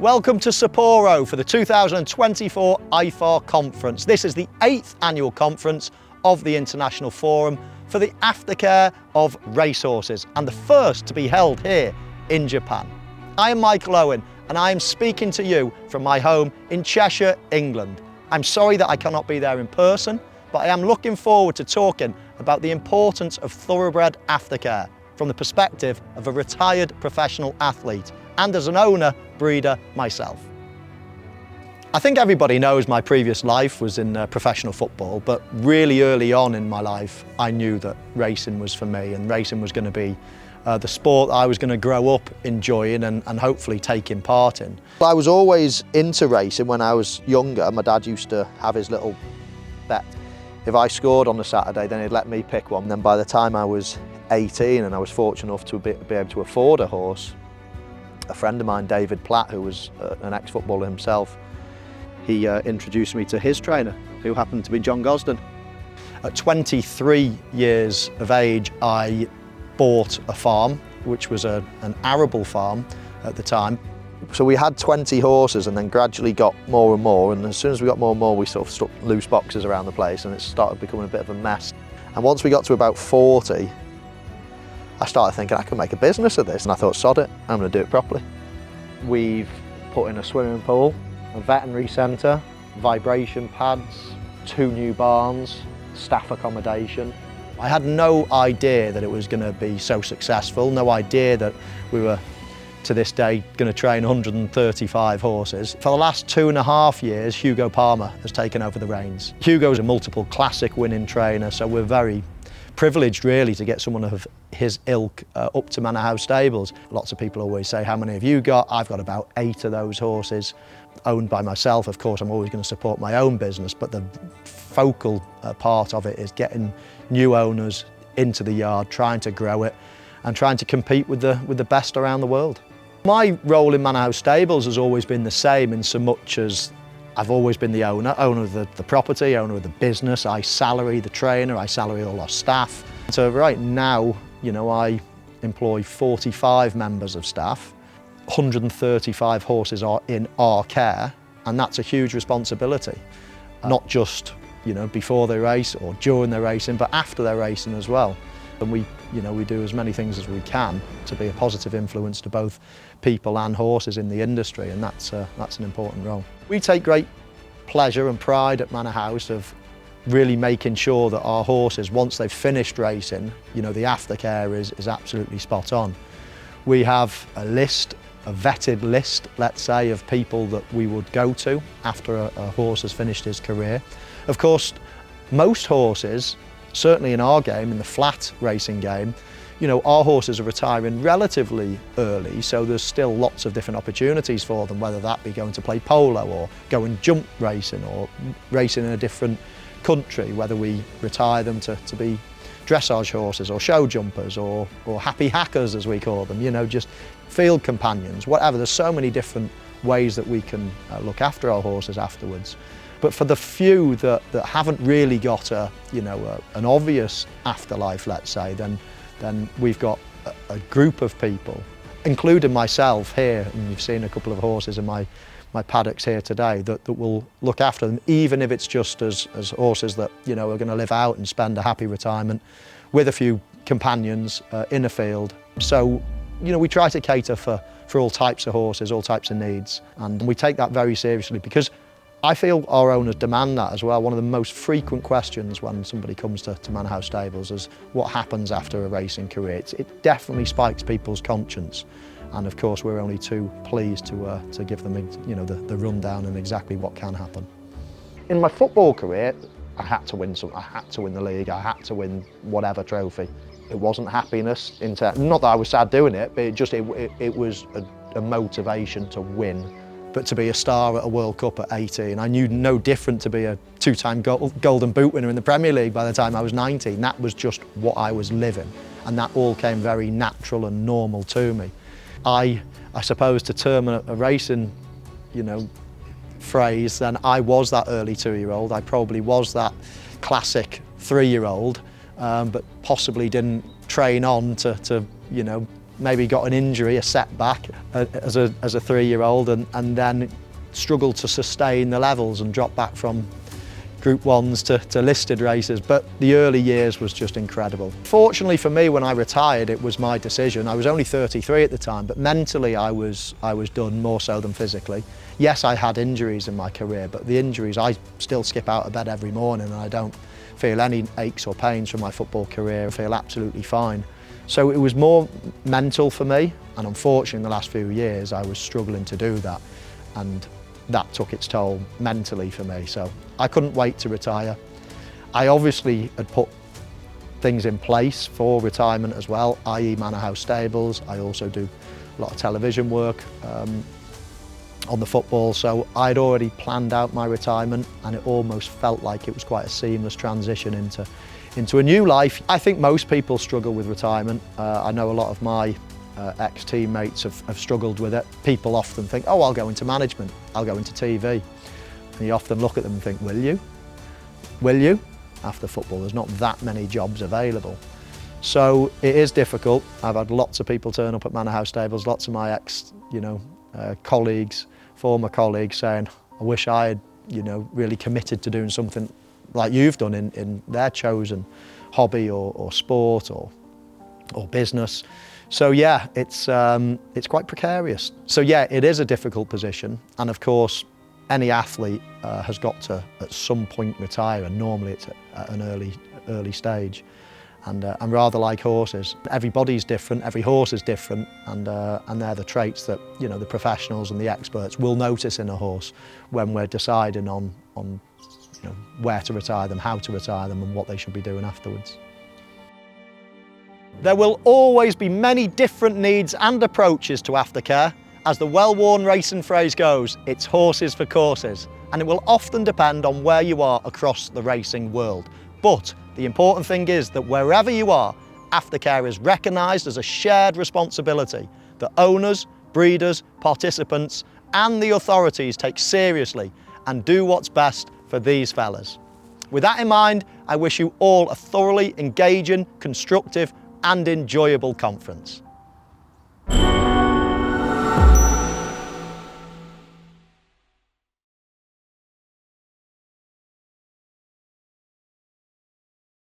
Welcome to Sapporo for the 2024 IFAR conference. This is the 8th annual conference of the International Forum for the Aftercare of Racehorses and the first to be held here in Japan. I am Michael Owen and I am speaking to you from my home in Cheshire, England. I'm sorry that I cannot be there in person, but I am looking forward to talking about the importance of thoroughbred aftercare from the perspective of a retired professional athlete and as an owner, breeder myself. I think everybody knows my previous life was in professional football, but really early on in my life, I knew that racing was for me and racing was going to be the sport I was going to grow up enjoying and hopefully taking part in. I was always into racing when I was younger. My dad used to have his little bet. If I scored on a Saturday, then he'd let me pick one. And then by the time I was 18 and I was fortunate enough to be able to afford a horse, a friend of mine, David Platt, who was an ex-footballer himself, he introduced me to his trainer, who happened to be John Gosden. At 23 years of age, I bought a farm, which was an arable farm at the time. So we had 20 horses and then gradually got more and more, and as soon as we got more and more, we sort of stuck loose boxes around the place and it started becoming a bit of a mess. And once we got to about 40, I started thinking I could make a business of this, and I thought, sod it, I'm going to do it properly. We've put in a swimming pool, a veterinary centre, vibration pads, 2 new barns, staff accommodation. I had no idea that it was going to be so successful, no idea that we were, to this day, going to train 135 horses. For the last 2.5 years, Hugo Palmer has taken over the reins. Hugo's a multiple classic winning trainer, so we're very privileged really to get someone of his ilk up to Manor House Stables. Lots of people always say, how many have you got? I've got about 8 of those horses, owned by myself. Of course, I'm always going to support my own business, but the focal part of it is getting new owners into the yard, trying to grow it and trying to compete with the best around the world. My role in Manor House Stables has always been the same in so much as I've always been the owner of the property, owner of the business. I salary the trainer, I salary all our staff. So right now, you know, I employ 45 members of staff. 135 horses are in our care, and that's a huge responsibility. Not just, you know, before they race or during their racing, but after their racing as well. And we do as many things as we can to be a positive influence to both people and horses in the industry, and that's an important role. We take great pleasure and pride at Manor House of really making sure that our horses, once they've finished racing, you know, the aftercare is absolutely spot on. We have a vetted list, let's say, of people that we would go to after a horse has finished his career. Of course, most horses, certainly in our game, in the flat racing game, you know, our horses are retiring relatively early, so there's still lots of different opportunities for them, whether that be going to play polo or go and jump racing or racing in a different country, whether we retire them to be dressage horses or show jumpers or happy hackers, as we call them, you know, just field companions, whatever. There's so many different ways that we can look after our horses afterwards. But for the few that haven't really got an obvious afterlife, let's say, then we've got a group of people, including myself here, and you've seen a couple of horses in my paddocks here today, that will look after them, even if it's just as horses that, you know, are going to live out and spend a happy retirement with a few companions in a field. So, you know, we try to cater for all types of horses, all types of needs, and we take that very seriously because I feel our owners demand that as well. One of the most frequent questions when somebody comes to Manor House Stables is what happens after a racing career. It definitely spikes people's conscience, and of course we're only too pleased to give them, you know, the rundown and exactly what can happen. In my football career, I had to win something. I had to win the league. I had to win whatever trophy. It wasn't happiness, not that I was sad doing it, but it was a motivation to win. But to be a star at a World Cup at 18, I knew no different to be a 2-time Golden Boot winner in the Premier League by the time I was 19. That was just what I was living, and that all came very natural and normal to me. I suppose to term a racing, you know, phrase, then I was that early 2-year-old. I probably was that classic 3-year-old, but possibly didn't train on to you know, maybe got an injury, a setback as a 3-year-old, and then struggled to sustain the levels and drop back from Group 1s to listed races, but the early years was just incredible. Fortunately for me, when I retired, it was my decision. I was only 33 at the time, but mentally I was done, more so than physically. Yes, I had injuries in my career, but the injuries, I still skip out of bed every morning and I don't feel any aches or pains from my football career. I feel absolutely fine. So it was more mental for me, and unfortunately in the last few years I was struggling to do that, and that took its toll mentally for me. So I couldn't wait to retire. I obviously had put things in place for retirement as well, i.e. Manor House Stables. I also do a lot of television work on the football, so I'd already planned out my retirement, and it almost felt like it was quite a seamless transition into a new life. I think most people struggle with retirement. I know a lot of my ex-teammates have struggled with it. People often think, oh, I'll go into management, I'll go into TV. And you often look at them and think, will you? Will you? After football, there's not that many jobs available. So it is difficult. I've had lots of people turn up at Manor House Stables, lots of my colleagues, former colleagues saying, I wish I had, really committed to doing something like you've done in their chosen hobby or sport or business. So yeah, it's quite precarious. So yeah, it is a difficult position, and of course any athlete has got to at some point retire, and normally it's at an early stage. And rather like horses, everybody's different, every horse is different, and they're the traits that the professionals and the experts will notice in a horse when we're deciding on where to retire them, how to retire them, and what they should be doing afterwards. There will always be many different needs and approaches to aftercare. As the well-worn racing phrase goes, it's horses for courses, and it will often depend on where you are across the racing world. But the important thing is that wherever you are, aftercare is recognised as a shared responsibility that owners, breeders, participants and the authorities take seriously and do what's best for these fellas. With that in mind, I wish you all a thoroughly engaging, constructive and enjoyable conference.